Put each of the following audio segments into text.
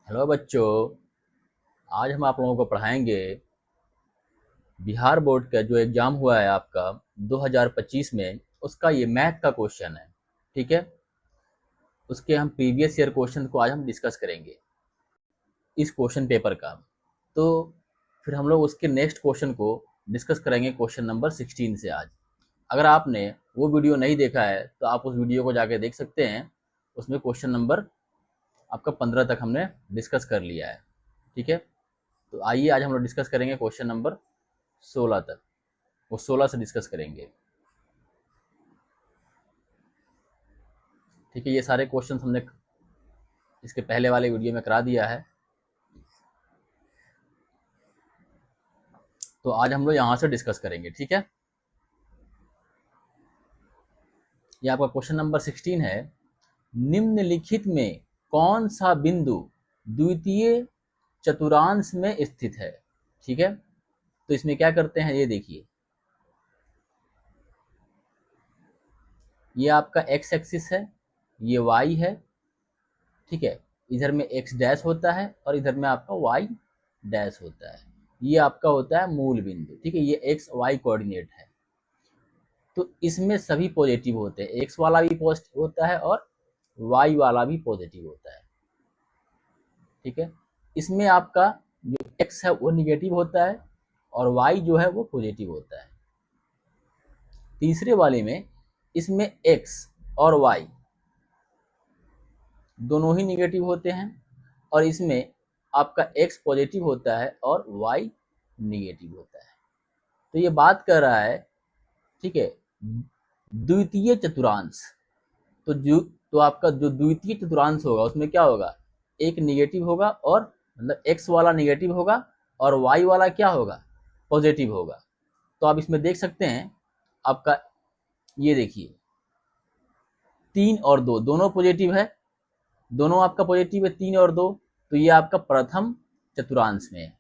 Hello बच्चों। आज हम आप लोगों को पढ़ाएंगे बिहार बोर्ड का जो एग्ज़ाम हुआ है आपका 2025 में, उसका ये मैथ का क्वेश्चन है। ठीक है, उसके हम प्रीवियस ईयर क्वेश्चन को आज हम डिस्कस करेंगे इस क्वेश्चन पेपर का। तो फिर हम लोग उसके नेक्स्ट क्वेश्चन को डिस्कस करेंगे क्वेश्चन नंबर 16 से आज। अगर आपने वो वीडियो नहीं देखा है तो आप उस वीडियो को जाके देख सकते हैं। उसमें क्वेश्चन नंबर आपका 15 तक हमने डिस्कस कर लिया है। ठीक है, तो आइए आज हम लोग डिस्कस करेंगे क्वेश्चन नंबर 16 तक। वो 16 से डिस्कस करेंगे। ठीक है, ये सारे क्वेश्चन हमने इसके पहले वाले वीडियो में करा दिया है। तो आज हम लोग यहाँ से डिस्कस करेंगे। ठीक है, ये आपका क्वेश्चन नंबर 16 है। निम्नलिखित में कौन सा बिंदु द्वितीय चतुर्थांश में स्थित है? ठीक है, तो इसमें क्या करते हैं, ये देखिए। ये आपका एक्स एक्सिस है, ये वाई है। ठीक है, इधर में एक्स डैश होता है और इधर में आपका वाई डैश होता है। ये आपका होता है मूल बिंदु। ठीक है, ये एक्स वाई कोऑर्डिनेट है। तो इसमें सभी पॉजिटिव होते हैं, एक्स वाला भी पॉजिटिव होता है और वाई वाला भी पॉजिटिव होता है। ठीक है, इसमें आपका जो एक्स है वो निगेटिव होता है और वाई जो है वो पॉजिटिव होता है। तीसरे वाले में इसमें एक्स और वाई दोनों ही निगेटिव होते हैं और इसमें आपका एक्स पॉजिटिव होता है और वाई निगेटिव होता है। तो ये बात कर रहा है, ठीक है, द्वितीय चतुर्थांश। तो आपका जो द्वितीय चतुर्थांश होगा उसमें क्या होगा, एक निगेटिव होगा और मतलब एक्स वाला निगेटिव होगा और वाई वाला क्या होगा, पॉजिटिव होगा। तो आप इसमें देख सकते हैं आपका, ये देखिए 3 और 2 दोनों पॉजिटिव है, दोनों आपका पॉजिटिव है 3 और 2। तो ये आपका प्रथम चतुर्थांश में है।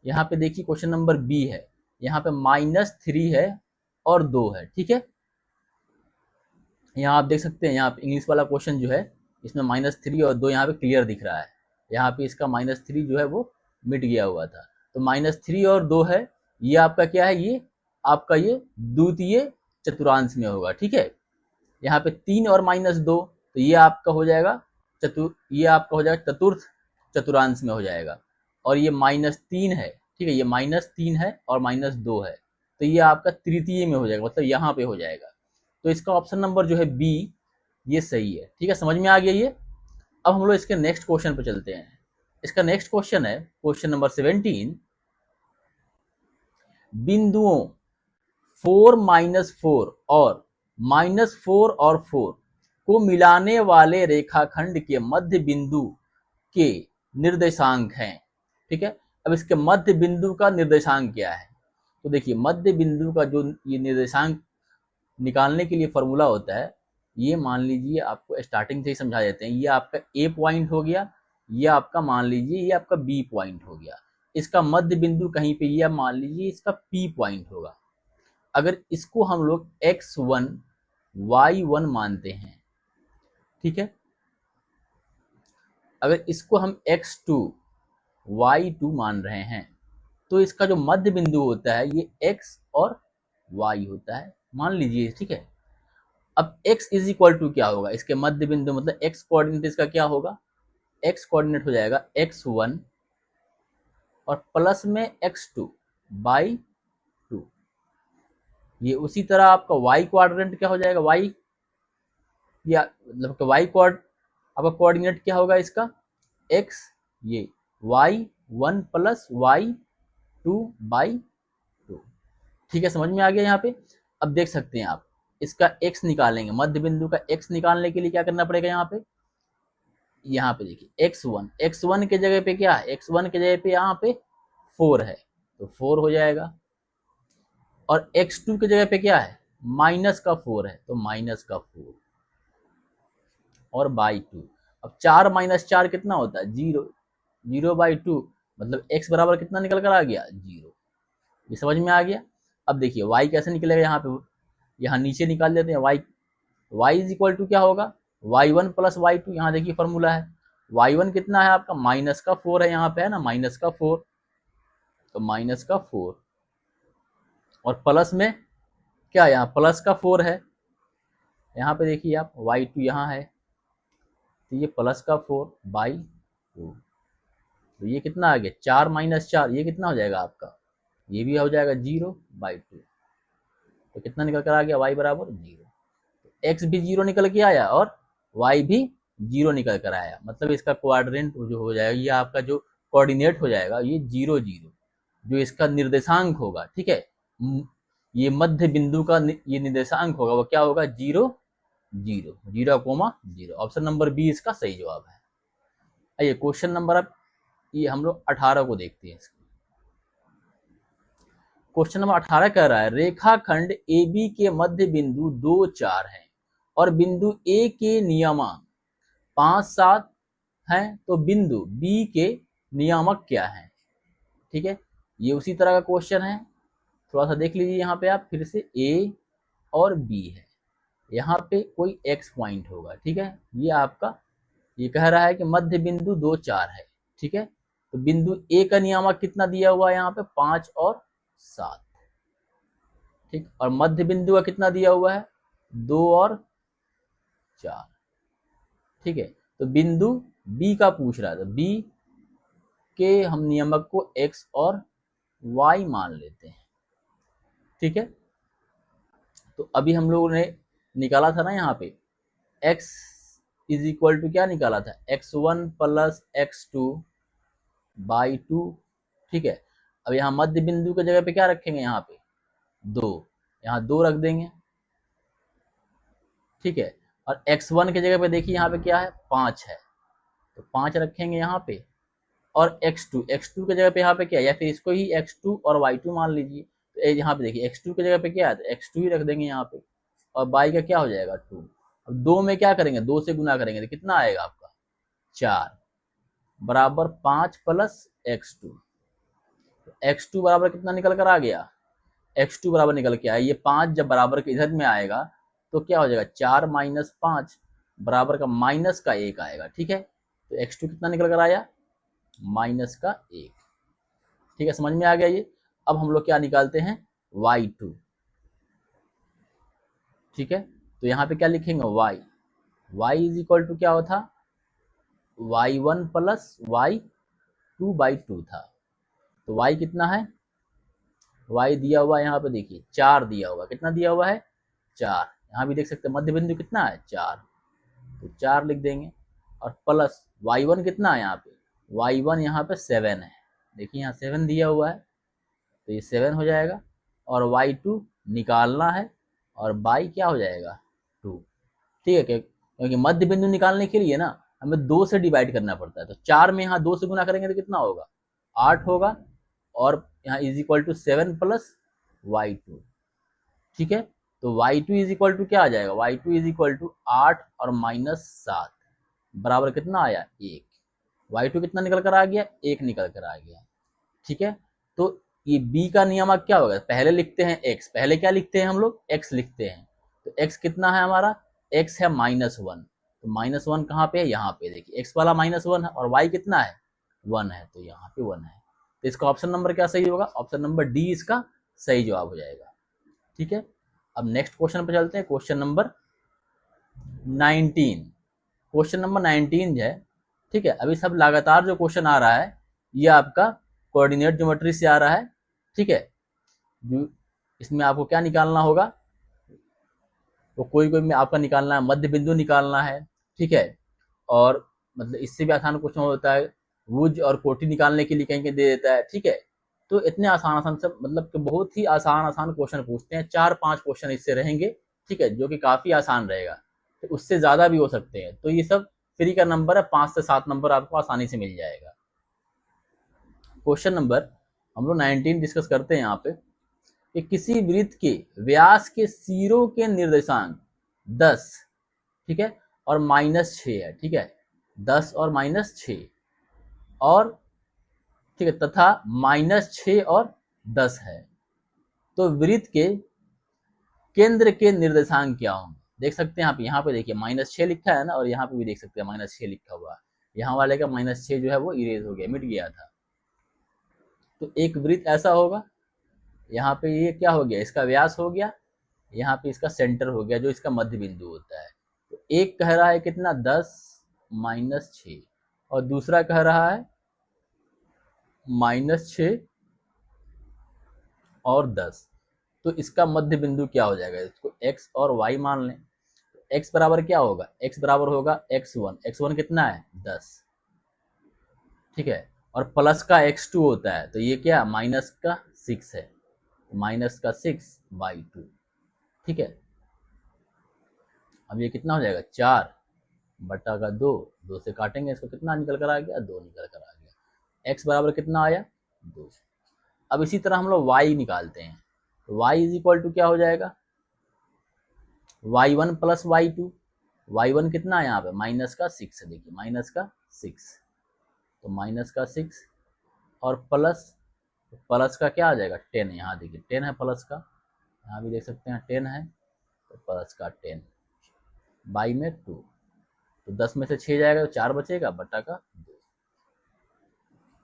यहाँ पे देखिए क्वेश्चन नंबर बी है, यहाँ पे -3 है और 2 है। ठीक है, यहाँ आप देख सकते हैं, यहाँ पे इंग्लिश वाला क्वेश्चन जो है इसमें -3 और 2 यहाँ पे क्लियर दिख रहा है। यहाँ पे इसका -3 जो है वो मिट गया हुआ था। तो -3 और 2 है, ये आपका क्या है, ये आपका ये द्वितीय चतुर्थांश में होगा। ठीक है, यहाँ पे 3 और -2, तो ये आपका हो जाएगा ये आपका हो जाएगा चतुर्थ चतुर्थांश में हो जाएगा। और ये -3 है, ठीक है, ये -3 है और -2 है, तो ये आपका तृतीय में हो जाएगा, मतलब यहाँ पे हो जाएगा। तो इसका ऑप्शन नंबर जो है बी, ये सही है। ठीक है, समझ में आ गया ये। अब हम लोग इसके नेक्स्ट क्वेश्चन पे चलते हैं। इसका नेक्स्ट क्वेश्चन है क्वेश्चन नंबर 17। बिंदुओं 4 और -4 और 4 को मिलाने वाले रेखाखंड के मध्य बिंदु के निर्देशांक हैं। ठीक है, अब इसके मध्य बिंदु का निर्देशांक क्या है? तो देखिए मध्य बिंदु का जो ये निर्देशांक निकालने के लिए फॉर्मूला होता है, ये मान लीजिए आपको स्टार्टिंग से ही समझा देते हैं। ये आपका ए पॉइंट हो गया, ये आपका मान लीजिए ये आपका बी पॉइंट हो गया। इसका मध्य बिंदु कहीं पे ये मान लीजिए इसका पी पॉइंट होगा। अगर इसको हम लोग x1 y1 मानते हैं, ठीक है, अगर इसको हम x2 y2 मान रहे हैं, तो इसका जो मध्य बिंदु होता है ये x और y होता है, मान लीजिए। ठीक है, अब x इज इक्वल टू क्या होगा, इसके मध्य बिंदु मतलब x कोऑर्डिनेट इसका क्या होगा, x कोऑर्डिनेट हो जाएगा x1 और प्लस में x2 बाई 2। ये उसी तरह आपका y कोऑर्डिनेट क्या हो जाएगा, y या मतलब y आपका कोऑर्डिनेट क्या होगा इसका, x, ये y1 प्लस y2 बाई 2। ठीक है, समझ में आ गया यहाँ पे। अब देख सकते हैं आप इसका x निकालेंगे, मध्य बिंदु का x निकालने के लिए क्या करना पड़ेगा, यहाँ पे देखिए x1 के जगह पे क्या है, x1 के जगह पे यहाँ पे 4 है तो 4 हो जाएगा। और x2 के जगह पे क्या है, -4 है तो -4 और बाई 2। अब 4 - 4 कितना होता है, 0, 0/2 मतलब x बराबर कितना निकल कर आ गया, 0। ये समझ में आ गया। अब देखिए y कैसे निकलेगा, यहाँ पे यहाँ नीचे निकाल देते हैं y इज इक्वल टू क्या होगा, y1 प्लस y2। यहाँ देखिए फॉर्मूला है y1 कितना है आपका, माइनस का 4 है, यहाँ पे है ना माइनस का 4, तो माइनस का 4 और प्लस में क्या, यहाँ प्लस का 4 है, यहाँ पे देखिए आप y2 यहाँ है, तो ये प्लस का 4/2, तो ये कितना आ गया 4 माइनस 4, ये कितना हो जाएगा आपका, ये भी हो जाएगा 0/2, तो कितना निकल कर आ गया y बराबर 0, x भी 0 निकल के आया और y भी 0 निकल कर आया, मतलब इसका क्वाड्रेंट जो हो जाएगा, ये आपका जो कोऑर्डिनेट हो जाएगा ये 0 0, जो इसका निर्देशांक होगा, ठीक है, ये मध्य बिंदु का ये निर्देशांक होगा, वो क्या होगा 0 0 0,0। ऑप्शन नंबर बी इसका सही जवाब है। आइए क्वेश्चन नंबर, अब ये हम लोग 18 को देखते हैं। क्वेश्चन नंबर 18 कह रहा है रेखाखंड AB के मध्य बिंदु 2 4 है और बिंदु A के नियामक 5 7 हैं, तो बिंदु B के नियामक क्या हैं। ठीक है, ये उसी तरह का क्वेश्चन है, थोड़ा सा देख लीजिए यहाँ पे आप फिर से, A और B है, यहाँ पे कोई X पॉइंट होगा, ठीक है, ये आपका ये कह रहा है कि मध्य बिंदु 2 4 है, ठीक है, तो बिंदु A का नियामक कितना दिया हुआ है यहाँ पे 5 और 7, ठीक, और मध्य बिंदु का कितना दिया हुआ है 2 और 4, ठीक है, तो बिंदु B का पूछ रहा है, तो B के हम नियामक को X और Y मान लेते हैं, ठीक है, तो अभी हम लोगों ने निकाला था ना यहाँ पे x इज इक्वल टू क्या निकाला था, x1 प्लस x2/2, ठीक है, अब यहाँ मध्य बिंदु की जगह पे क्या रखेंगे, यहाँ पे 2, यहाँ 2 रख देंगे, ठीक है, और x1 की जगह पे देखिए यहाँ पे क्या है 5 है, तो 5 रखेंगे यहाँ पे, और x2 की जगह पे यहाँ पे क्या है, या फिर इसको ही x2 और y2 मान लीजिए, तो यहाँ पे देखिए x2 की जगह पे क्या है, तो x2 ही रख देंगे यहाँ पे, और y का क्या हो जाएगा 2, अब 2 में क्या करेंगे 2 से गुना करेंगे, तो कितना आएगा आपका 4 बराबर 5 प्लस x2, तो x2 बराबर कितना निकल कर आ गया, x2 बराबर निकल के आया, ये 5 जब बराबर के इधर में आएगा तो क्या हो जाएगा 4 माइनस 5 बराबर का माइनस का 1 आएगा, ठीक है, तो x2 कितना निकल कर आया माइनस का 1, ठीक है, समझ में आ गया ये। अब हम लोग क्या निकालते हैं y2, ठीक है, तो यहाँ पे क्या लिखेंगे y इज इक्वल टू क्या होता y1 प्लस y2/2 था, तो y कितना है, y दिया हुआ है यहाँ पे देखिए 4 दिया हुआ, कितना दिया हुआ है 4, यहाँ भी देख सकते हैं मध्य बिंदु कितना है 4, तो 4 लिख देंगे, और प्लस y1 कितना है यहाँ पे, y1 यहाँ पे 7 है, देखिए यहाँ 7 दिया हुआ है, तो ये 7 हो जाएगा, और y2 निकालना है, और y क्या हो जाएगा 2, ठीक है, क्योंकि मध्य बिंदु निकालने के लिए ना हमें 2 से डिवाइड करना पड़ता है, तो 4 में यहाँ 2 से गुना करेंगे तो कितना होगा 8 होगा, और यहाँ is equal to 7 plus y2, ठीक है, तो y2 इज इक्वल टू क्या आ जाएगा, y2 इज इक्वल टू 8 और माइनस 7 बराबर कितना आया 1, y2 कितना निकल कर आ गया 1 निकल कर आ गया, ठीक है, तो ये b का नियामक क्या होगा, पहले लिखते हैं x, पहले क्या लिखते हैं हम लोग x लिखते हैं, तो x कितना है हमारा, x है -1, तो -1 कहाँ पे है, यहाँ पे देखिए x वाला -1 है, और y कितना है 1 है, तो यहाँ पे 1 है, तो इसका ऑप्शन नंबर क्या सही होगा, ऑप्शन नंबर डी इसका सही जवाब हो जाएगा, ठीक है। अब नेक्स्ट क्वेश्चन पे चलते हैं, क्वेश्चन नंबर 19, क्वेश्चन नंबर 19 है, ठीक है, अभी सब लगातार जो क्वेश्चन आ रहा है ये आपका कोऑर्डिनेट ज्योमेट्री से आ रहा है, ठीक है, जो इसमें आपको क्या निकालना होगा, तो कोई कोई में आपका निकालना है मध्य बिंदु निकालना है, ठीक है, और मतलब इससे भी आसान क्वेश्चन होता है भुज और कोटि निकालने के लिए कहीं कहीं दे देता है, ठीक है, तो इतने आसान से मतलब कि बहुत ही आसान क्वेश्चन पूछते हैं, 4-5 क्वेश्चन इससे रहेंगे, ठीक है, जो कि काफी आसान रहेगा, तो उससे ज्यादा भी हो सकते हैं, तो ये सब फ्री का नंबर है, 5 से 7 नंबर आपको आसानी से मिल जाएगा। क्वेश्चन नंबर हम लोग 19 डिस्कस करते हैं यहाँ पे कि किसी वृत्त के व्यास के सिरों के निर्देशांक 10, ठीक है, और -6 है, ठीक है, 10 और -6 और ठीक है, तथा -6 और 10 है, तो वृत्त के केंद्र के निर्देशांक क्या होंगे, देख सकते हैं आप यहाँ पे देखिए -6 लिखा है ना, और यहाँ पे भी देख सकते हैं -6 लिखा हुआ है, यहाँ वाले का -6 जो है वो इरेज हो गया, मिट गया था। तो एक वृत्त ऐसा होगा, यहाँ पे ये क्या हो गया, इसका व्यास हो गया, यहाँ पे इसका सेंटर हो गया जो इसका मध्य बिंदु होता है। तो एक कह रहा है कितना 10 - 6 और दूसरा कह रहा है -6 और 10। तो इसका मध्य बिंदु क्या हो जाएगा, इसको x और y मान लें। x बराबर क्या होगा, x बराबर होगा x1 कितना है 10, ठीक है, और प्लस का x2 होता है, तो ये क्या माइनस का 6 है, -6/2, ठीक है। अब ये कितना हो जाएगा 4/2, 2 से काटेंगे इसको, कितना निकल कर आ गया 2 निकल कर आ गया। x बराबर कितना आया 2। अब इसी तरह हम लोग y निकालते हैं, तो y इज इक्वल टू क्या हो जाएगा y1 + y2। y1 कितना है यहाँ पे -6 है, देखिए -6, तो -6 और प्लस का क्या आ जाएगा 10, यहाँ देखिए 10 है प्लस का, यहाँ भी देख सकते हैं 10 है, तो प्लस का 10 बाई में 2, तो 10 में से 6 जाएगा तो 4 बचेगा बटा का 2,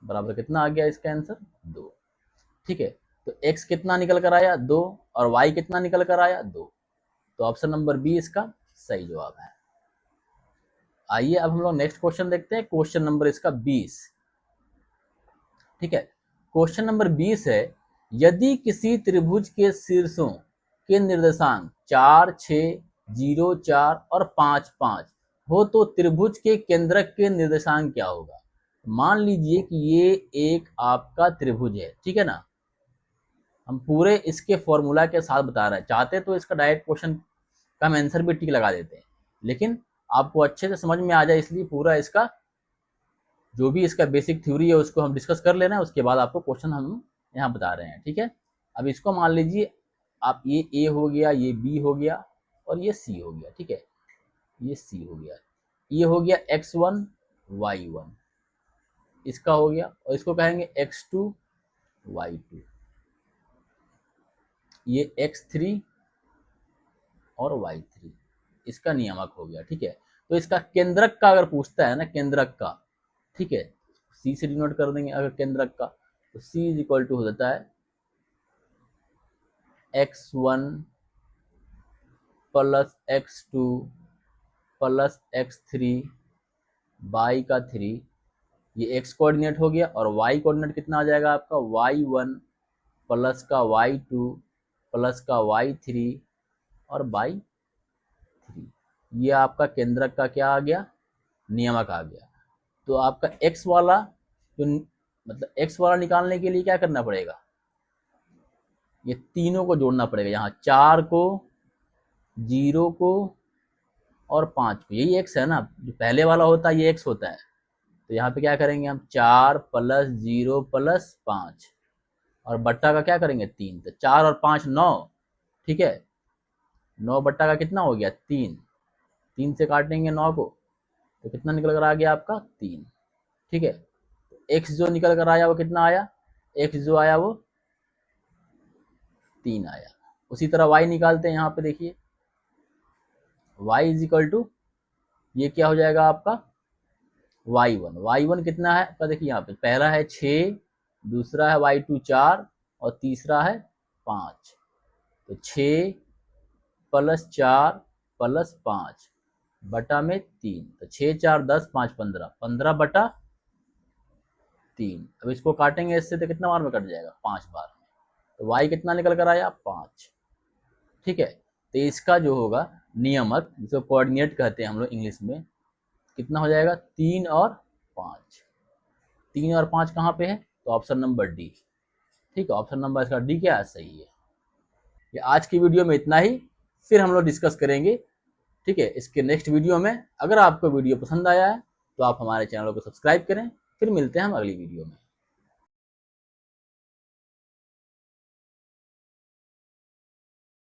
बराबर कितना आ गया इसका आंसर 2, ठीक है। तो x कितना निकल कर आया 2 और y कितना निकल कर आया 2, तो ऑप्शन नंबर बी इसका सही जवाब है। आइए अब हम लोग नेक्स्ट क्वेश्चन देखते हैं, क्वेश्चन नंबर इसका 20, ठीक है। क्वेश्चन नंबर 20 है, यदि किसी त्रिभुज के शीर्षों के निर्देशांक 4, 6, 0, 4 और 5, 5 हो तो त्रिभुज के केंद्रक के निर्देशांक क्या होगा। मान लीजिए कि ये एक आपका त्रिभुज है, ठीक है ना, हम पूरे इसके फॉर्मूला के साथ बता रहे हैं, चाहते तो इसका डायरेक्ट क्वेश्चन का हम आंसर भी टिक लगा देते हैं, लेकिन आपको अच्छे से समझ में आ जाए इसलिए पूरा इसका जो भी इसका बेसिक थ्योरी है उसको हम डिस्कस कर लेना है, उसके बाद आपको क्वेश्चन हम यहाँ बता रहे हैं, ठीक है। अब इसको मान लीजिए आप ये ए हो गया, ये बी हो गया और ये सी हो गया, ठीक है, ये सी हो गया, ये हो गया x1 y1, इसका हो गया, और इसको कहेंगे x2 y2, ये x3 और y3, इसका नियामक हो गया, ठीक है। तो इसका केंद्रक का अगर पूछता है ना, केंद्रक का, ठीक है, सी से डिनोट कर देंगे अगर केंद्रक का, तो सी इज इक्वल टू हो जाता है x1 + x2 + x3 बाई का 3, ये x कोऑर्डिनेट हो गया, और y कोऑर्डिनेट कितना आ जाएगा आपका y1 प्लस का y2 प्लस का y3 और बाई 3, ये आपका केंद्रक का क्या आ गया नियामक आ गया। तो आपका x वाला जो मतलब x वाला निकालने के लिए क्या करना पड़ेगा, ये तीनों को जोड़ना पड़ेगा, यहाँ 4 को 0 को और 5 को, यही x है ना, जो पहले वाला होता है ये x होता है। तो यहाँ पे क्या करेंगे हम 4 + 0 + 5 और बट्टा का क्या करेंगे 3, तो 4 और 5 9, ठीक है, 9 बट्टा का कितना हो गया 3, 3 से काटेंगे 9 को तो कितना निकल कर आ गया आपका 3, ठीक है। तो x जो निकल कर आया वो कितना आया, x जो आया वो 3 आया। उसी तरह y निकालते हैं, यहाँ पे देखिए y इज इक्वल टू ये क्या हो जाएगा आपका y1 कितना है आपका, देखिए यहाँ पे पहला है 6, दूसरा है y2 4 और तीसरा है 5, तो 6 + 4 + 5 बटा में 3, तो 6 4 10 5 15, 15 बटा 3। अब इसको काटेंगे इससे तो कितना बार में कट जाएगा 5 बार में, तो y कितना निकल कर आया 5, ठीक है। तो इसका जो होगा नियमक, जिसको कोऑर्डिनेट कहते हैं हम लोग इंग्लिश में, कितना हो जाएगा 3 और 5, 3 और 5 कहाँ पे है, तो ऑप्शन नंबर डी, ठीक है, ऑप्शन नंबर इसका डी क्या है सही है। ये आज की वीडियो में इतना ही, फिर हम लोग डिस्कस करेंगे, ठीक है, इसके नेक्स्ट वीडियो में। अगर आपको वीडियो पसंद आया है तो आप हमारे चैनल को सब्सक्राइब करें, फिर मिलते हैं हम अगली वीडियो में।